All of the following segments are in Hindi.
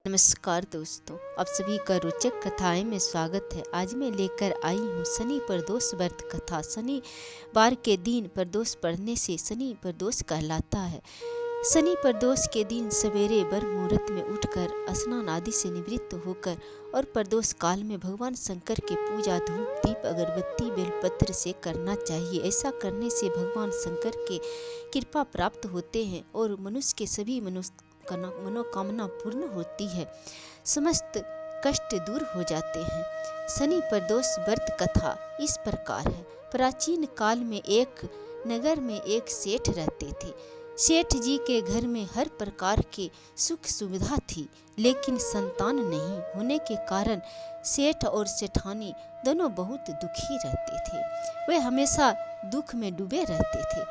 नमस्कार दोस्तों, आप सभी का रोचक कथाएं में स्वागत है। आज मैं लेकर आई हूँ शनि प्रदोष व्रत कथा। शनिवार के दिन प्रदोष पढ़ने से शनि प्रदोष कहलाता है। शनि प्रदोष के दिन सवेरे ब्रह्म मुहूर्त में उठकर स्नान आदि से निवृत्त होकर और प्रदोष काल में भगवान शंकर की पूजा धूप दीप अगरबत्ती बेलपत्र से करना चाहिए। ऐसा करने से भगवान शंकर के कृपा प्राप्त होते हैं और मनुष्य के सभी मनोकामना पूर्ण होती है, समस्त कष्ट दूर हो जाते हैं। शनि प्रदोष व्रत कथा इस प्रकार है। प्राचीन काल में एक नगर में एक सेठ रहते थे। सेठ जी के घर में हर प्रकार की सुख सुविधा थी, लेकिन संतान नहीं होने के कारण सेठ और सेठानी दोनों बहुत दुखी रहते थे। वे हमेशा दुख में डूबे रहते थे।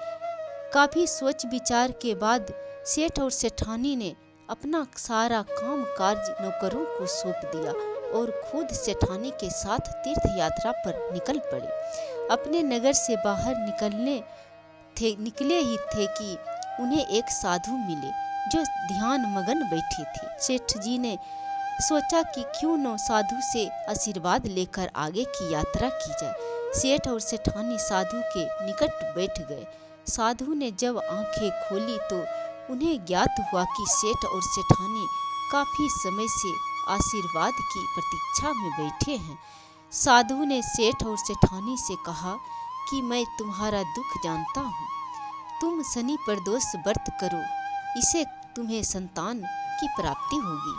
काफी सोच विचार के बाद सेठ और सेठानी ने अपना सारा काम काज नौकरों को सौंप दिया और खुद सेठानी के साथ तीर्थ यात्रा पर निकल पड़े। अपने नगर से बाहर निकले ही थे कि उन्हें एक साधु मिले जो ध्यान मगन बैठी थी। सेठ जी ने सोचा कि क्यों न साधु से आशीर्वाद लेकर आगे की यात्रा की जाए। सेठ और सेठानी साधु के निकट बैठ गए। साधु ने जब आंखें खोली तो उन्हें ज्ञात हुआ कि सेठ और सेठानी काफी समय से आशीर्वाद की प्रतीक्षा में बैठे हैं। साधु ने सेठ और सेठानी से कहा कि मैं तुम्हारा दुख जानता हूँ, तुम शनि प्रदोष व्रत करो, इससे तुम्हें संतान की प्राप्ति होगी।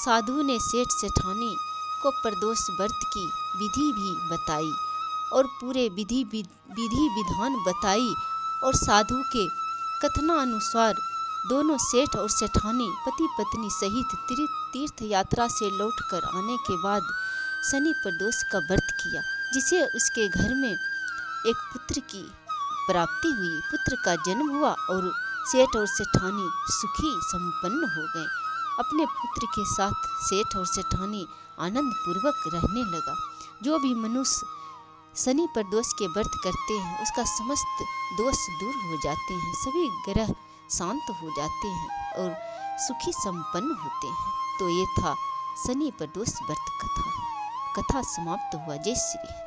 साधु ने सेठ सेठानी को प्रदोष व्रत की विधि भी बताई और पूरे विधि विधान बताई और साधु के कथनानुसार दोनों सेठ और सेठानी पति पत्नी सहित तीर्थ यात्रा से लौटकर आने के बाद शनि प्रदोष का व्रत किया, जिसे उसके घर में एक पुत्र की प्राप्ति हुई। पुत्र का जन्म हुआ और सेठ और सेठानी सुखी संपन्न हो गए। अपने पुत्र के साथ सेठ और सेठानी आनंद पूर्वक रहने लगा। जो भी मनुष्य शनि प्रदोष के व्रत करते हैं उसका समस्त दोष दूर हो जाते हैं, सभी ग्रह शांत हो जाते हैं और सुखी संपन्न होते हैं। तो ये था शनि प्रदोष व्रत कथा समाप्त हुआ। जय श्री